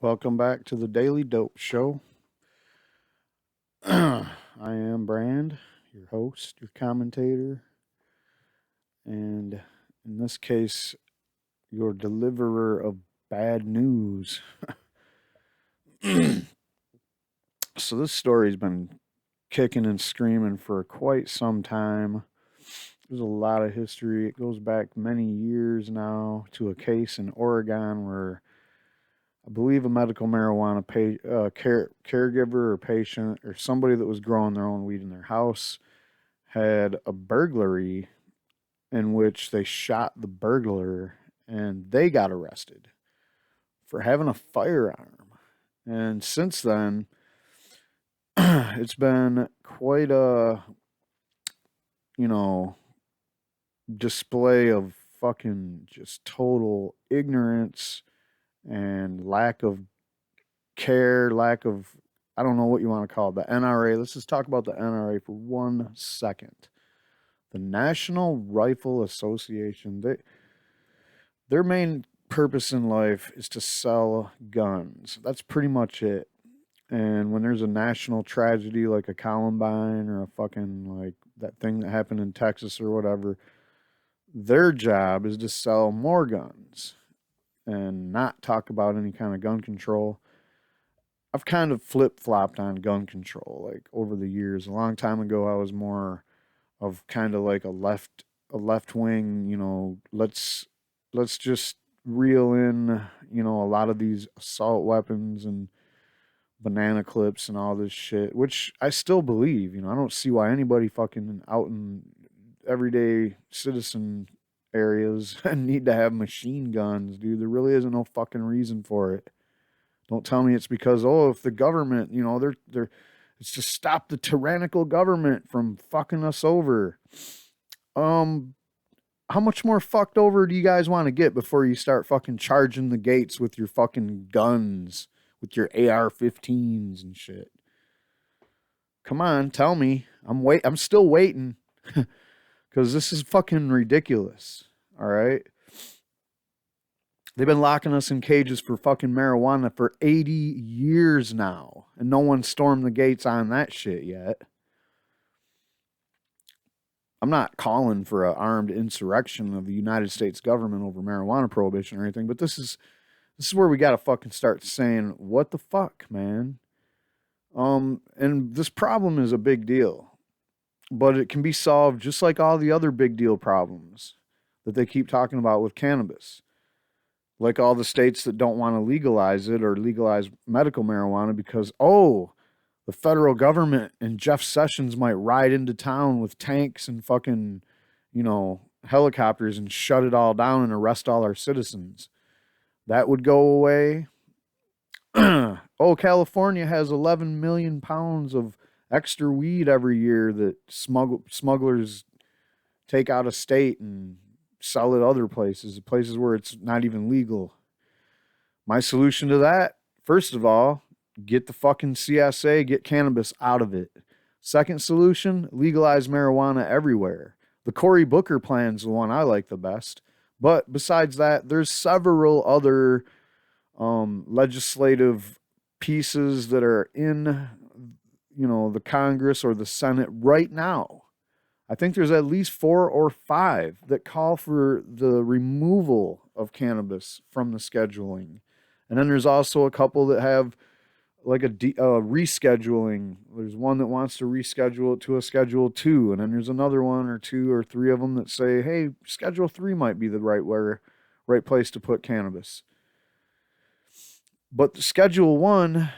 Welcome back to the Daily Dope Show. I am Brand, your host, your commentator, and in this case, your deliverer of bad news. So, this story's been kicking and screaming for quite some time. There's a lot of history. It goes back many years now to a case in Oregon where I believe a medical marijuana caregiver or patient or somebody that was growing their own weed in their house had a burglary in which they shot the burglar and they got arrested for having a firearm. And since then, it's been quite a, you know, display of fucking just total ignorance and lack of care, lack of, I don't know what you want to call it, the NRA. Let's just talk about the NRA for 1 second. The National Rifle Association, their main purpose in life is to sell guns. That's pretty much it. And when there's a national tragedy like a Columbine or a fucking like that thing that happened in Texas or whatever, their job is to sell more guns and not talk about any kind of gun control. I've kind of flip flopped on gun control like over the years. A long time ago, I was more of kind of like a left wing. Let's just reel in a lot of these assault weapons and banana clips and all this shit, which I still believe. I don't see why anybody fucking out in everyday citizen areas need to have machine guns, dude. There really isn't no fucking reason for it. Don't tell me it's because if the government, they're it's to stop the tyrannical government from fucking us over. Um how much more fucked over do you guys want to get before you start fucking charging the gates with your fucking guns, with your AR-15s and shit? Come on, tell me. I'm still waiting cuz this is fucking ridiculous. All right? They've been locking us in cages for fucking marijuana for 80 years now, and no one stormed the gates on that shit yet. I'm not calling for an armed insurrection of the United States government over marijuana prohibition or anything, but this is where we got to fucking start saying, what the fuck, man? And this problem is a big deal, but it can be solved just like all the other big deal problems that they keep talking about with cannabis. Like all the states that don't want to legalize it or legalize medical marijuana because, the federal government and Jeff Sessions might ride into town with tanks and fucking, helicopters and shut it all down and arrest all our citizens. That would go away. California has 11 million pounds of extra weed every year that smugglers take out of state and sell it other places where it's not even legal. My solution to that, first of all, get the fucking CSA, get cannabis out of it. Second solution, legalize marijuana everywhere. The Cory Booker plan's the one I like the best. But besides that, there's several other legislative pieces that are in, the Congress or the Senate right now. I think there's at least 4 or 5 that call for the removal of cannabis from the scheduling. And then there's also a couple that have like rescheduling. There's one that wants to reschedule it to a Schedule 2, and then there's another one or 2 or 3 of them that say, hey, Schedule 3 might be the right place to put cannabis. But the Schedule 1,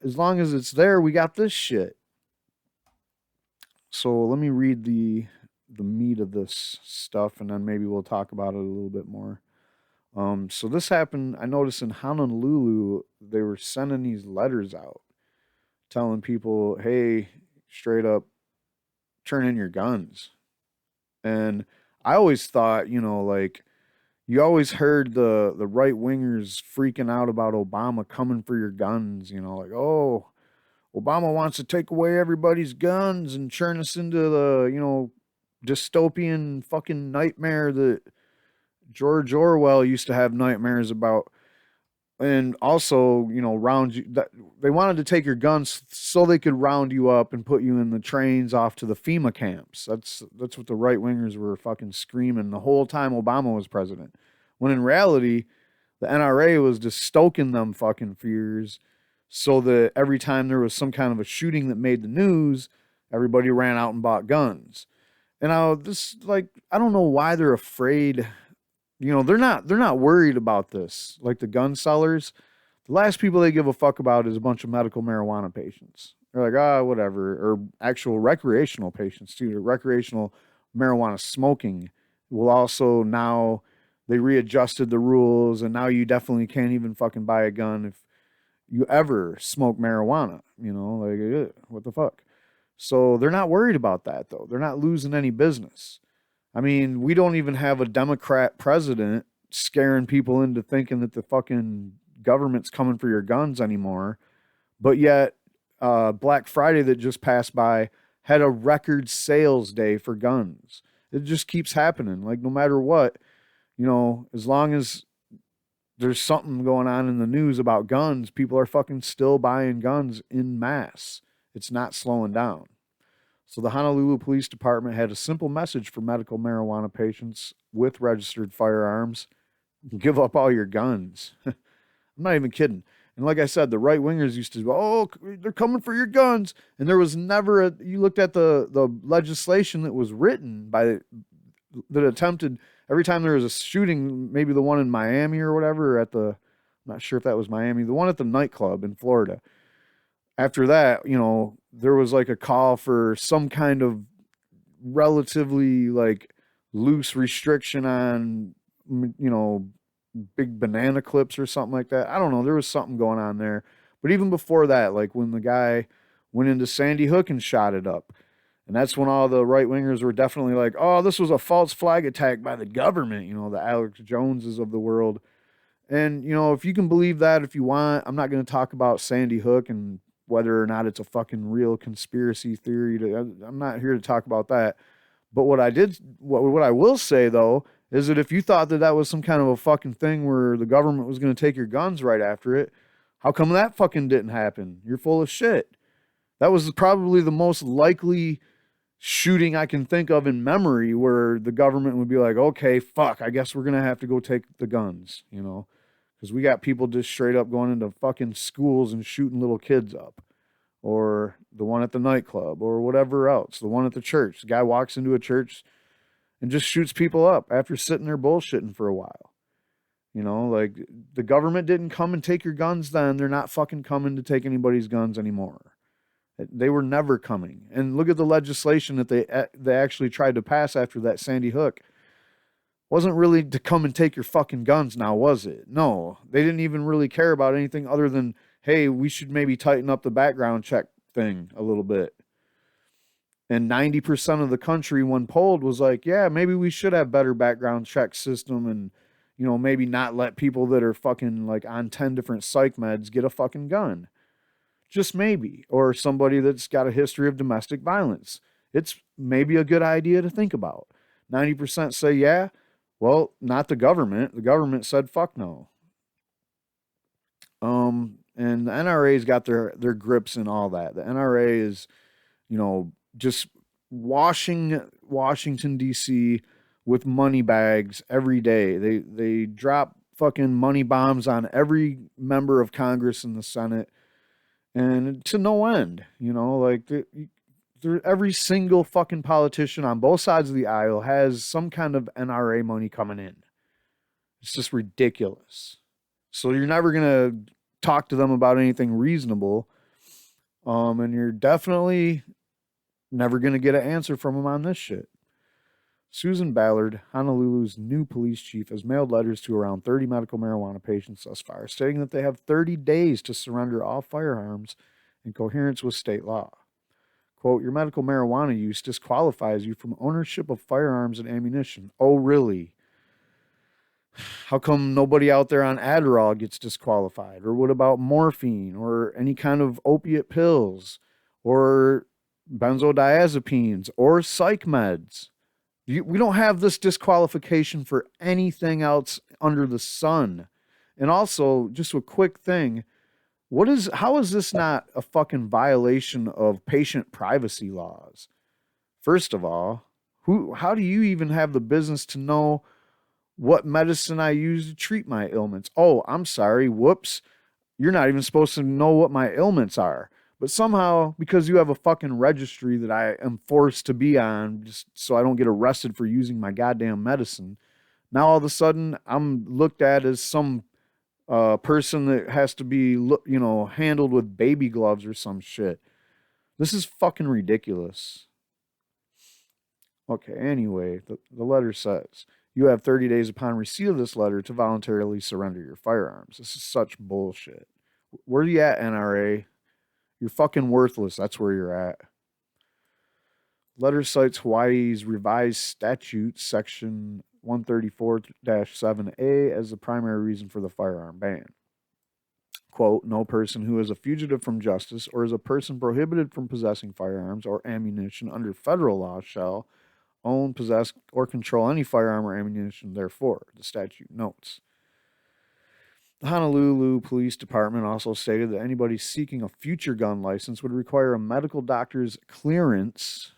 as long as it's there, we got this shit. So let me read the meat of this stuff, and then maybe we'll talk about it a little bit more. So this happened, I noticed in Honolulu, they were sending these letters out telling people, hey, straight up, turn in your guns. And I always thought, like, you always heard the right wingers freaking out about Obama coming for your guns, like, oh, Obama wants to take away everybody's guns and turn us into the, dystopian fucking nightmare that George Orwell used to have nightmares about. and also, round you. They wanted to take your guns so they could round you up and put you in the trains off to the FEMA camps. That's what the right wingers were fucking screaming the whole time Obama was president. When in reality, the NRA was just stoking them fucking fears, so that every time there was some kind of a shooting that made the news, everybody ran out and bought guns. And now this, like, I don't know why they're afraid. They're not worried about this. Like the gun sellers, the last people they give a fuck about is a bunch of medical marijuana patients. They're like, whatever, or actual recreational patients too. Recreational marijuana smoking will also now they readjusted the rules, and now you definitely can't even fucking buy a gun if you ever smoke marijuana. Like, what the fuck? So they're not worried about that though. They're not losing any business. I mean, we don't even have a Democrat president scaring people into thinking that the fucking government's coming for your guns anymore. But yet, Black Friday that just passed by had a record sales day for guns. It just keeps happening. Like, no matter what, as long as there's something going on in the news about guns, people are fucking still buying guns in mass. It's not slowing down. So the Honolulu Police Department had a simple message for medical marijuana patients with registered firearms: give up all your guns. I'm not even kidding. And like I said, the right wingers used to go, oh, they're coming for your guns. And there was never you looked at the legislation that was written that attempted, every time there was a shooting, maybe the one in Miami or whatever, I'm not sure if that was Miami, the one at the nightclub in Florida. After that, there was like a call for some kind of relatively like loose restriction on, big banana clips or something like that. I don't know. There was something going on there. But even before that, like when the guy went into Sandy Hook and shot it up, and that's when all the right wingers were definitely like, oh, this was a false flag attack by the government, the Alex Joneses of the world. And, if you can believe that if you want, I'm not going to talk about Sandy Hook and whether or not it's a fucking real conspiracy theory. I'm not here to talk about that. But what I will say though, is that if you thought that that was some kind of a fucking thing where the government was going to take your guns right after it, how come that fucking didn't happen? You're full of shit. That was probably the most likely shooting I can think of in memory where the government would be like, okay, fuck, I guess we're going to have to go take the guns, because we got people just straight up going into fucking schools and shooting little kids up, or the one at the nightclub, or whatever else, the one at the church. The guy walks into a church and just shoots people up after sitting there bullshitting for a while. Like the government didn't come and take your guns then. They're not fucking coming to take anybody's guns anymore. They were never coming. And look at the legislation that they actually tried to pass after that Sandy Hook. Wasn't really to come and take your fucking guns now, was it? No, they didn't even really care about anything other than, hey, we should maybe tighten up the background check thing a little bit. And 90% of the country, when polled, was like, yeah, maybe we should have better background check system, and, maybe not let people that are fucking like on 10 different psych meds get a fucking gun. Just maybe. Or somebody that's got a history of domestic violence. It's maybe a good idea to think about. 90% say, yeah. Well, not the government. The government said, fuck no. And the NRA's got their grips and all that. The NRA is, just Washington D.C. with money bags every day. They drop fucking money bombs on every member of Congress and the Senate, and to no end. Like every single fucking politician on both sides of the aisle has some kind of NRA money coming in. It's just ridiculous. So you're never gonna talk to them about anything reasonable, and you're definitely never going to get an answer from him on this shit. Susan Ballard, Honolulu's new police chief, has mailed letters to around 30 medical marijuana patients thus far, stating that they have 30 days to surrender all firearms in coherence with state law. Quote, your medical marijuana use disqualifies you from ownership of firearms and ammunition. Oh, really? How come nobody out there on Adderall gets disqualified? Or what about morphine or any kind of opiate pills or benzodiazepines or psych meds? We don't have this disqualification for anything else under the sun. And also, just a quick thing, how is this not a fucking violation of patient privacy laws? First of all, how do you even have the business to know what medicine I use to treat my ailments? Oh, I'm sorry. Whoops. You're not even supposed to know what my ailments are. But somehow, because you have a fucking registry that I am forced to be on just so I don't get arrested for using my goddamn medicine, now all of a sudden I'm looked at as some person that has to be, handled with baby gloves or some shit. This is fucking ridiculous. Okay, anyway, the letter says you have 30 days upon receipt of this letter to voluntarily surrender your firearms. This is such bullshit. Where are you at, NRA? You're fucking worthless. That's where you're at. Letter cites Hawaii's revised statute, section 134-7A, as the primary reason for the firearm ban. Quote, no person who is a fugitive from justice or is a person prohibited from possessing firearms or ammunition under federal law shall own, possess, or control any firearm or ammunition therefore, the statute notes. The Honolulu Police Department also stated that anybody seeking a future gun license would require a medical doctor's clearance.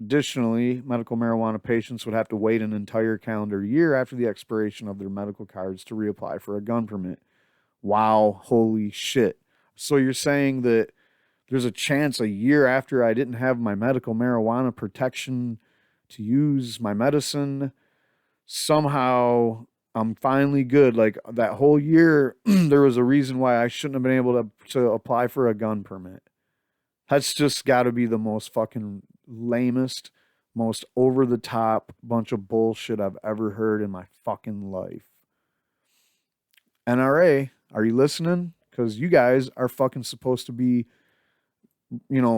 Additionally, medical marijuana patients would have to wait an entire calendar year after the expiration of their medical cards to reapply for a gun permit. Wow, holy shit. So you're saying that there's a chance a year after I didn't have my medical marijuana protection to use my medicine, somehow I'm finally good. Like that whole year, there was a reason why I shouldn't have been able to apply for a gun permit. That's just got to be the most fucking lamest, most over the top bunch of bullshit I've ever heard in my fucking life. NRA, are you listening? Because you guys are fucking supposed to be,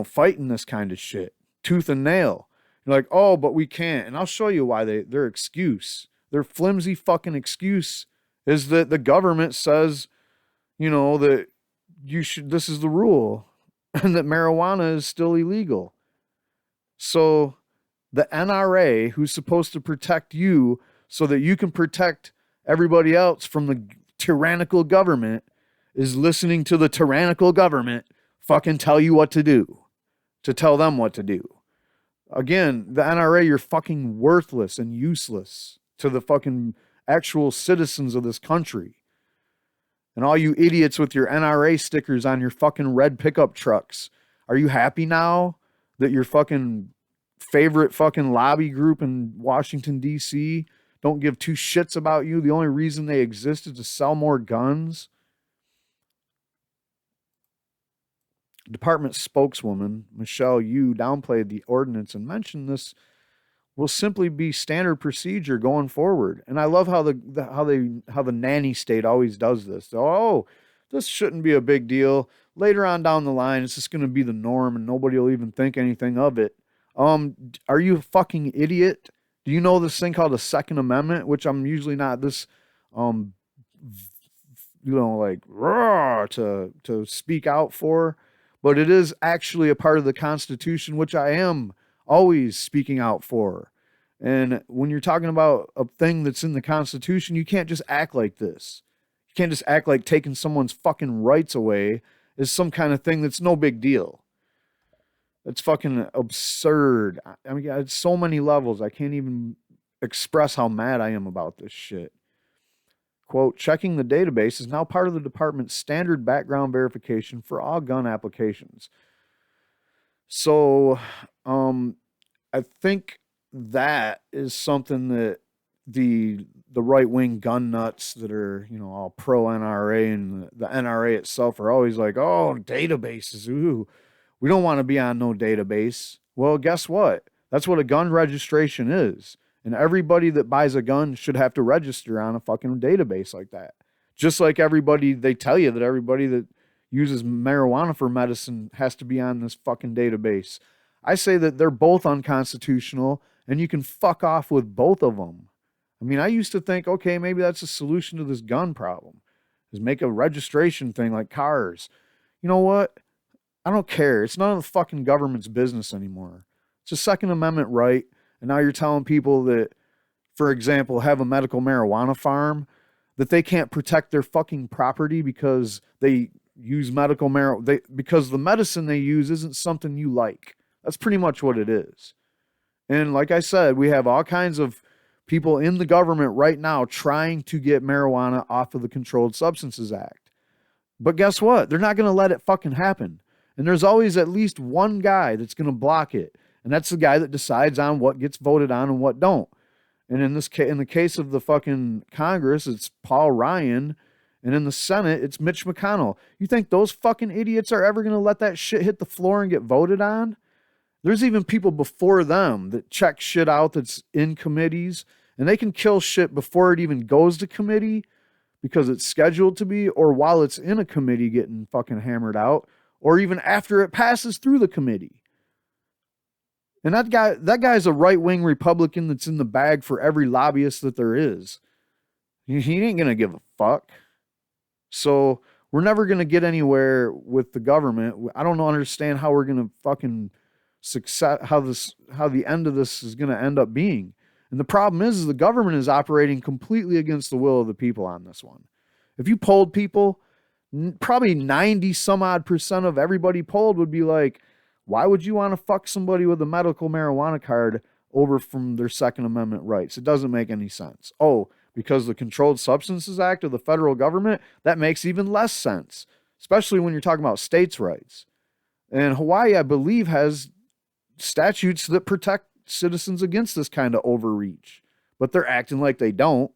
fighting this kind of shit tooth and nail. You're like, oh, but we can't. And I'll show you why their excuse, their flimsy fucking excuse is that the government says, that this is the rule and that marijuana is still illegal. So the NRA, who's supposed to protect you so that you can protect everybody else from the tyrannical government, is listening to the tyrannical government fucking tell you what to do, to tell them what to do. Again, the NRA, you're fucking worthless and useless to the fucking actual citizens of this country. And all you idiots with your NRA stickers on your fucking red pickup trucks, are you happy now that your fucking favorite fucking lobby group in Washington, D.C. don't give two shits about you? The only reason they exist is to sell more guns? Department spokeswoman Michelle Yu downplayed the ordinance and mentioned this will simply be standard procedure going forward. And I love how the nanny state always does this. Oh, this shouldn't be a big deal. Later on down the line, it's just going to be the norm, and nobody will even think anything of it. Are you a fucking idiot? Do you know this thing called the Second Amendment, which I'm usually not this, like raw to speak out for? But it is actually a part of the Constitution, which I am always speaking out for. And when you're talking about a thing that's in the Constitution, you can't just act like this. You can't just act like taking someone's fucking rights away is some kind of thing that's no big deal. It's fucking absurd. I mean, it's so many levels. I can't even express how mad I am about this shit. Quote, checking the database is now part of the department's standard background verification for all gun applications. So, I think that is something that the right-wing gun nuts that are, all pro NRA and the NRA itself are always like, oh, databases, ooh, we don't want to be on no database. Well, guess what? That's what a gun registration is. And everybody that buys a gun should have to register on a fucking database like that. Just like they tell you that everybody that uses marijuana for medicine has to be on this fucking database. I say that they're both unconstitutional and you can fuck off with both of them. I mean, I used to think, okay, maybe that's a solution to this gun problem, is make a registration thing like cars. You know what? I don't care. It's none of the fucking government's business anymore. It's a Second Amendment right. And now you're telling people that, for example, have a medical marijuana farm, that they can't protect their fucking property because they use medical marijuana, because the medicine they use isn't something you like. That's pretty much what it is. And like I said, we have all kinds of people in the government right now trying to get marijuana off of the Controlled Substances Act. But guess what? They're not going to let it fucking happen. And there's always at least one guy that's going to block it. And that's the guy that decides on what gets voted on and what don't. And in the case of the fucking Congress, it's Paul Ryan. And in the Senate, it's Mitch McConnell. You think those fucking idiots are ever going to let that shit hit the floor and get voted on? There's even people before them that check shit out that's in committees, and they can kill shit before it even goes to committee because it's scheduled to be, or while it's in a committee getting fucking hammered out, or even after it passes through the committee. And that guy's a right-wing Republican that's in the bag for every lobbyist that there is. He ain't gonna give a fuck. So we're never gonna get anywhere with the government. I don't understand how we're gonna fucking success, how the end of this is gonna end up being. And the problem is the government is operating completely against the will of the people on this one. If you polled people, probably 90 some odd % of everybody polled would be like, why would you want to fuck somebody with a medical marijuana card over from their Second Amendment rights? It doesn't make any sense. Oh, because the Controlled Substances Act of the federal government, that makes even less sense, especially when you're talking about states' rights. And Hawaii, I believe, has statutes that protect citizens against this kind of overreach, but they're acting like they don't.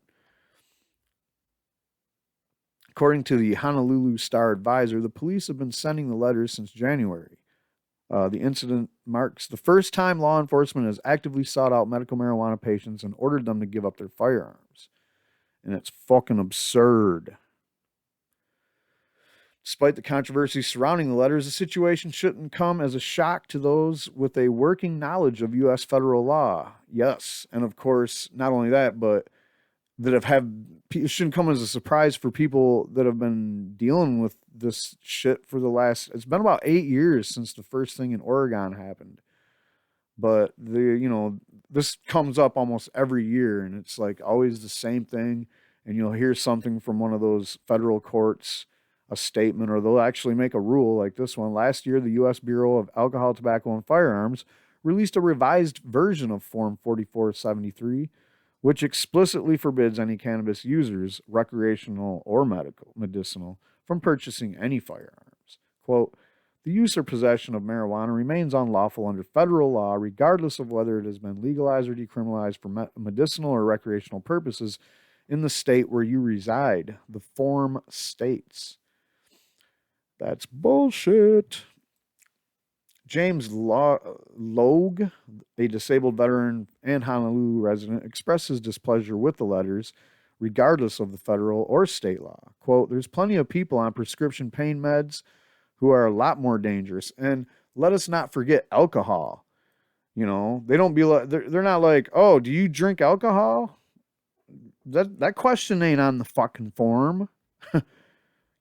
According to the Honolulu Star Advisor, the police have been sending the letters since January. The incident marks the first time law enforcement has actively sought out medical marijuana patients and ordered them to give up their firearms. And it's fucking absurd. Despite the controversy surrounding the letters, the situation shouldn't come as a shock to those with a working knowledge of U.S. federal law. Yes, and of course, not only that, but it shouldn't come as a surprise for people that have been dealing with this shit for it's been about 8 years since the first thing in Oregon happened. But this comes up almost every year, and it's like always the same thing. And you'll hear something from one of those federal courts, a statement, or they'll actually make a rule like this one. Last year, the U.S. Bureau of Alcohol, Tobacco, and Firearms released a revised version of Form 4473, which explicitly forbids any cannabis users, recreational or medicinal, from purchasing any firearms. Quote, the use or possession of marijuana remains unlawful under federal law, regardless of whether it has been legalized or decriminalized for medicinal or recreational purposes in the state where you reside, the form states. That's bullshit. James Logue, a disabled veteran and Honolulu resident, expressed his displeasure with the letters, regardless of the federal or state law. Quote, there's plenty of people on prescription pain meds who are a lot more dangerous. And let us not forget alcohol. They don't be like, they're not like, oh, do you drink alcohol? That question ain't on the fucking form.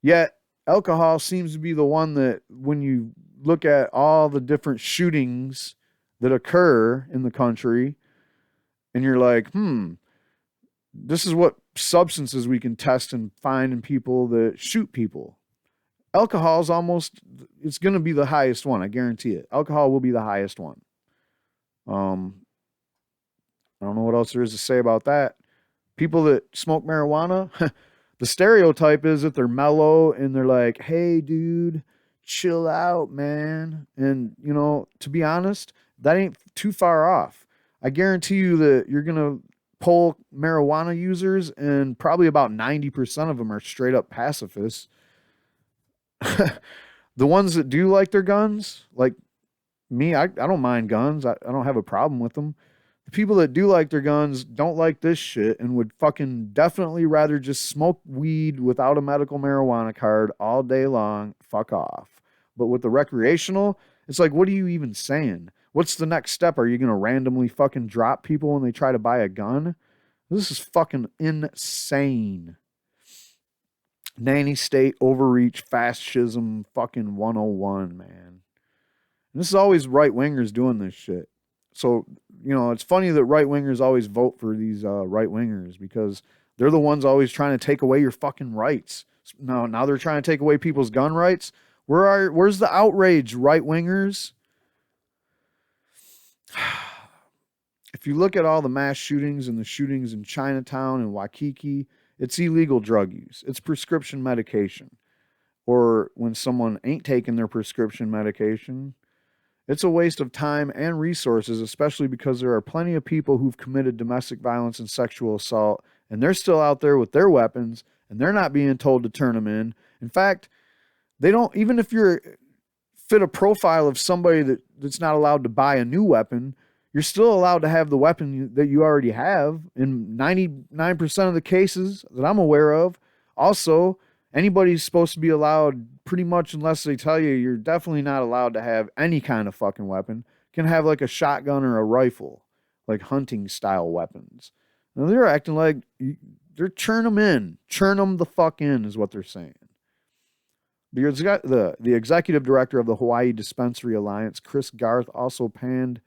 Yet, alcohol seems to be the one that, when you look at all the different shootings that occur in the country, and you're like, this is what substances we can test and find in people that shoot people. Alcohol is it's going to be the highest one. I guarantee it. Alcohol will be the highest one. I don't know what else there is to say about that. People that smoke marijuana, the stereotype is that they're mellow and they're like, hey, dude, chill out, man. And, to be honest, that ain't too far off. I guarantee you that you're going to poll marijuana users, and probably about 90% of them are straight up pacifists. The ones that do like their guns, like me, I don't mind guns. I don't have a problem with them. The people that do like their guns don't like this shit and would fucking definitely rather just smoke weed without a medical marijuana card all day long. Fuck off. But with the recreational, it's like, what are you even saying? What's the next step? Are you going to randomly fucking drop people when they try to buy a gun? This is fucking insane. Nanny state overreach fascism fucking 101, man. And this is always right-wingers doing this shit. So, it's funny that right-wingers always vote for these right-wingers, because They're the ones always trying to take away your fucking rights. Now they're trying to take away people's gun rights. Where's the outrage, right wingers? If you look at all the mass shootings and the shootings in Chinatown and Waikiki, it's illegal drug use. It's prescription medication. Or when someone ain't taking their prescription medication, it's a waste of time and resources, especially because there are plenty of people who've committed domestic violence and sexual assault, and they're still out there with their weapons, and they're not being told to turn them in. In fact, they don't, even if you're fit a profile of somebody that's not allowed to buy a new weapon, you're still allowed to have the weapon that you already have in 99% of the cases that I'm aware of. Also, anybody's supposed to be allowed, pretty much unless they tell you, you're definitely not allowed to have any kind of fucking weapon. Can have like a shotgun or a rifle, like hunting style weapons. Now they're acting like they're churn them in. Churn them the fuck in is what they're saying. The executive director of the Hawaii Dispensary Alliance, Chris Garth, also panned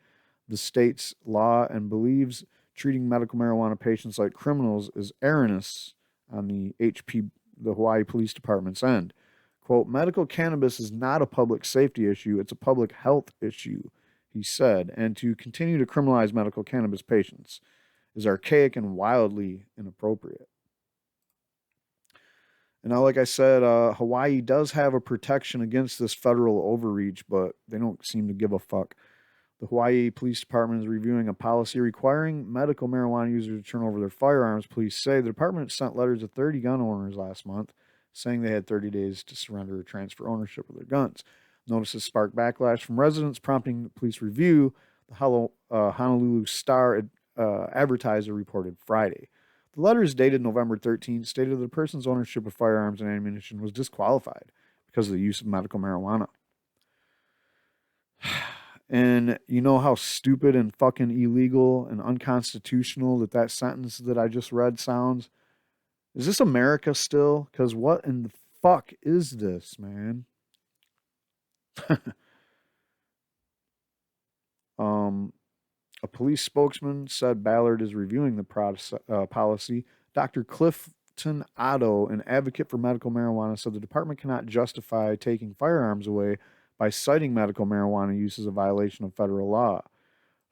the state's law and believes treating medical marijuana patients like criminals is erroneous on the Hawaii Police Department's end. Quote, medical cannabis is not a public safety issue, it's a public health issue, he said, and to continue to criminalize medical cannabis patients is archaic and wildly inappropriate. And now, like I said, Hawaii does have a protection against this federal overreach, but they don't seem to give a fuck. The Hawaii Police Department is reviewing a policy requiring medical marijuana users to turn over their firearms. Police say the department sent letters to 30 gun owners last month saying they had 30 days to surrender or transfer ownership of their guns. Notices sparked backlash from residents, prompting the police review. The Honolulu Star Advertiser reported Friday. The letters dated November 13th stated that the person's ownership of firearms and ammunition was disqualified because of the use of medical marijuana. And you know how stupid and fucking illegal and unconstitutional that sentence that I just read sounds? Is this America still? Because what in the fuck is this, man? A police spokesman said Ballard is reviewing the policy. Dr. Clifton Otto, an advocate for medical marijuana, said the department cannot justify taking firearms away by citing medical marijuana use as a violation of federal law.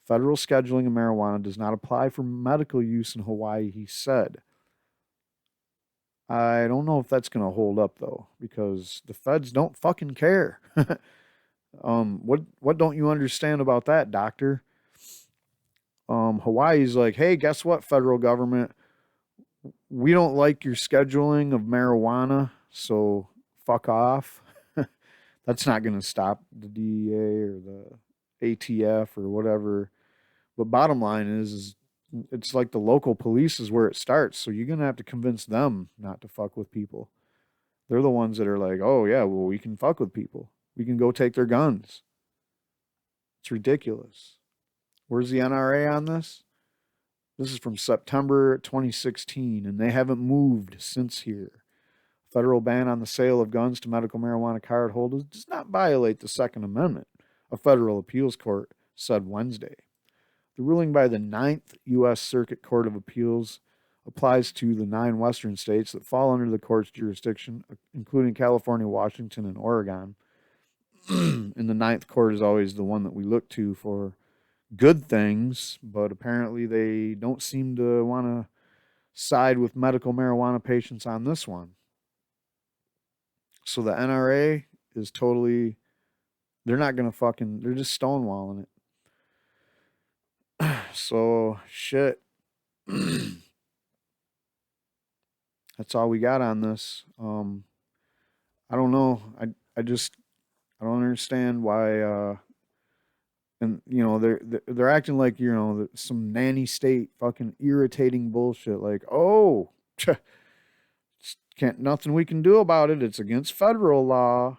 Federal scheduling of marijuana does not apply for medical use in Hawaii, he said. I don't know if that's going to hold up, though, because the feds don't fucking care. What don't you understand about that, doctor? Hawaii's like, hey, guess what, federal government? We don't like your scheduling of marijuana, so fuck off. That's not going to stop the DEA or the ATF or whatever. But bottom line is it's like the local police is where it starts. So you're going to have to convince them not to fuck with people. They're the ones that are like, oh, yeah, well, we can fuck with people. We can go take their guns. It's ridiculous. Where's the NRA on this? This is from September 2016, and they haven't moved since here. Federal ban on the sale of guns to medical marijuana card holders does not violate the Second Amendment, a federal appeals court said Wednesday. The ruling by the 9th U.S. Circuit Court of Appeals applies to the 9 western states that fall under the court's jurisdiction, including California, Washington, and Oregon. And the 9th court is always the one that we look to for good things, but apparently they don't seem to want to side with medical marijuana patients on this one. So the NRA is totally, they're not going to fucking, they're just stonewalling it. So, shit. That's all we got on this. I don't know. I don't understand why, and you know, they're acting like, you know, some nanny state fucking irritating bullshit. Like, oh, can't, nothing we can do about it. It's against federal law.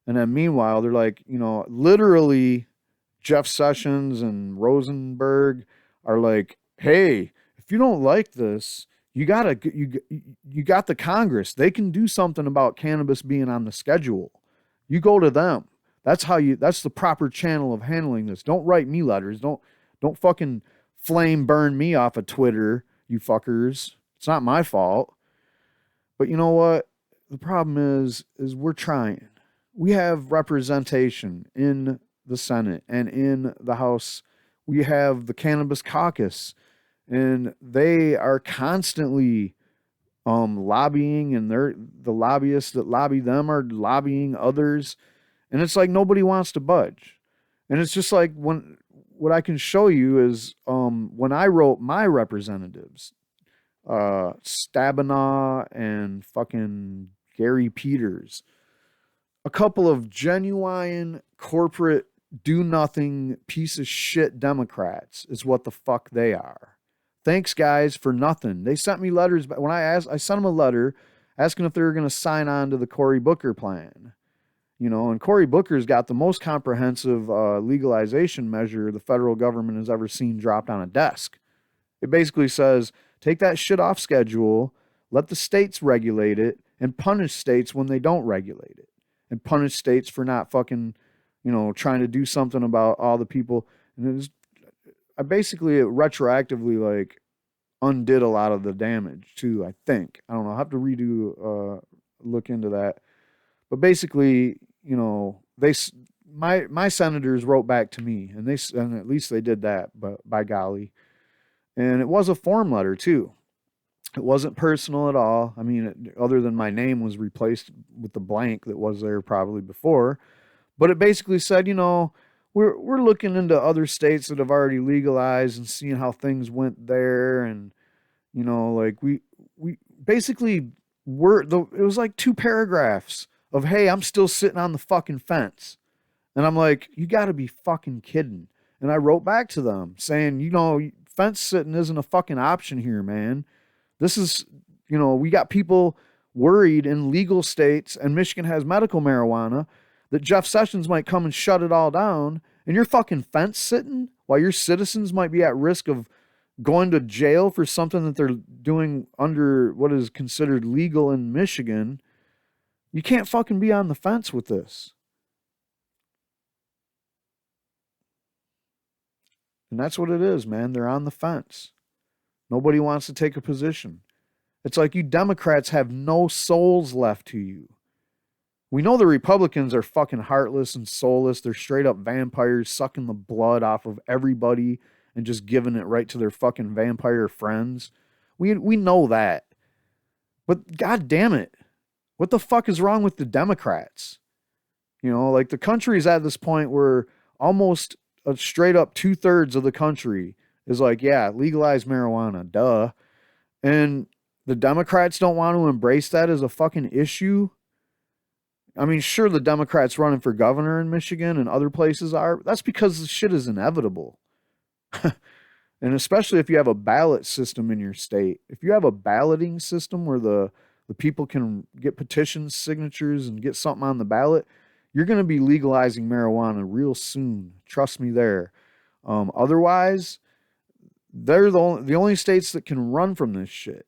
And then meanwhile, they're like, you know, literally Jeff Sessions and Rosenberg are like, hey, if you don't like this, you got the Congress. They can do something about cannabis being on the schedule. You go to them. That's the proper channel of handling this. Don't write me letters. Don't fucking flame burn me off of Twitter, you fuckers. It's not my fault. But you know what? The problem is we're trying. We have representation in the Senate and in the House. We have the Cannabis Caucus, and they are constantly lobbying, and they're the lobbyists that lobby them are lobbying others, and it's like nobody wants to budge. And it's just like when what I can show you is when I wrote my representatives, Stabenow and fucking Gary Peters, a couple of genuine corporate do nothing piece of shit Democrats is what the fuck they are. Thanks guys for nothing. They sent me letters when I sent them a letter asking if they were going to sign on to the Cory Booker plan. You know, and Cory Booker's got the most comprehensive legalization measure the federal government has ever seen dropped on a desk. It basically says, take that shit off schedule, let the states regulate it, and punish states when they don't regulate it. And punish states for not fucking, trying to do something about all the people. And I basically retroactively like undid a lot of the damage too, I think. I don't know. I'll have to look into that. But basically, my senators wrote back to me, and at least they did that, but by golly. And it was a form letter too. It wasn't personal at all. I mean, other than my name was replaced with the blank that was there probably before. But it basically said, we're looking into other states that have already legalized and seeing how things went there, and like we basically it was like 2 paragraphs of, hey, I'm still sitting on the fucking fence. And I'm like, you got to be fucking kidding. And I wrote back to them saying, fence sitting isn't a fucking option here, man. This is, we got people worried in legal states, and Michigan has medical marijuana, that Jeff Sessions might come and shut it all down. And you're fucking fence sitting while your citizens might be at risk of going to jail for something that they're doing under what is considered legal in Michigan. You can't fucking be on the fence with this. And that's what it is, man. They're on the fence. Nobody wants to take a position. It's like you Democrats have no souls left to you. We know the Republicans are fucking heartless and soulless. They're straight up vampires sucking the blood off of everybody and just giving it right to their fucking vampire friends. We know that. But god damn it. What the fuck is wrong with the Democrats? Like the country is at this point where almost a straight up 2/3 of the country is like, yeah, legalize marijuana, duh. And the Democrats don't want to embrace that as a fucking issue. I mean, sure, the Democrats running for governor in Michigan and other places are. That's because the shit is inevitable. And especially if you have a ballot system in your state. If you have a balloting system where the people can get petitions, signatures, and get something on the ballot, you're going to be legalizing marijuana real soon. Trust me there. Otherwise, they're the only states that can run from this shit.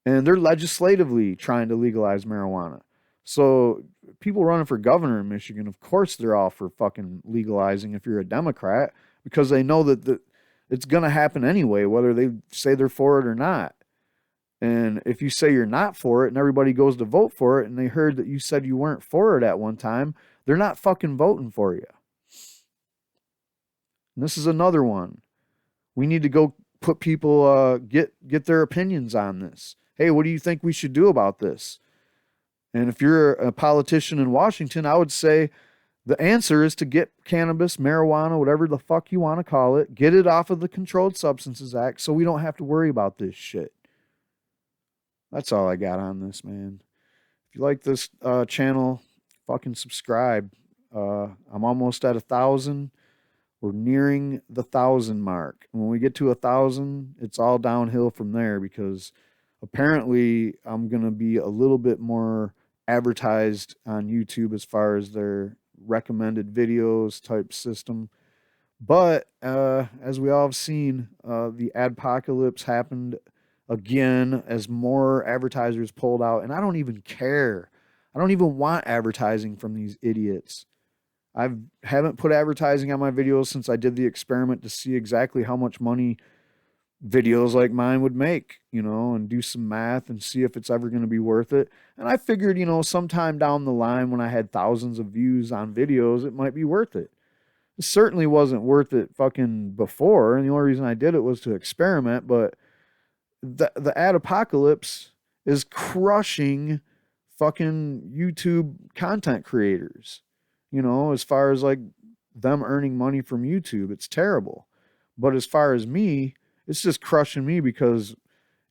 And they're legislatively trying to legalize marijuana. So people running for governor in Michigan, of course they're all for fucking legalizing if you're a Democrat, because they know that it's going to happen anyway, whether they say they're for it or not. And if you say you're not for it and everybody goes to vote for it and they heard that you said you weren't for it at one time, they're not fucking voting for you. And this is another one. We need to go put people, get their opinions on this. Hey, what do you think we should do about this? And if you're a politician in Washington, I would say the answer is to get cannabis, marijuana, whatever the fuck you want to call it, get it off of the Controlled Substances Act so we don't have to worry about this shit. That's all I got on this, man. If you like this channel, fucking subscribe. I'm almost at 1,000. We're nearing the 1,000 mark. When we get to 1,000, it's all downhill from there, because apparently I'm going to be a little bit more advertised on YouTube as far as their recommended videos type system. But as we all have seen, the adpocalypse happened again as more advertisers pulled out. And I don't even care. I don't even want advertising from these idiots. I haven't put advertising on my videos since I did the experiment to see exactly how much money videos like mine would make, and do some math and see if it's ever going to be worth it. And I figured, sometime down the line when I had thousands of views on videos, it might be worth it. It certainly wasn't worth it fucking before. And the only reason I did it was to experiment. But the ad apocalypse is crushing fucking YouTube content creators, as far as like them earning money from YouTube. It's terrible. But as far as me, it's just crushing me because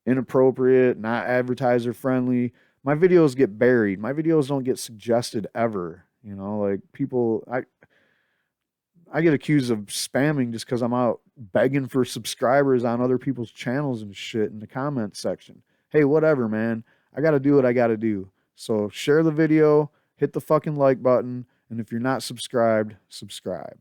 inappropriate, not advertiser friendly. My videos get buried. My videos don't get suggested ever. Like people, I get accused of spamming just because I'm out begging for subscribers on other people's channels and shit in the comments section. Hey, whatever, man. I got to do what I got to do. So share the video, hit the fucking like button, and if you're not subscribed, subscribe.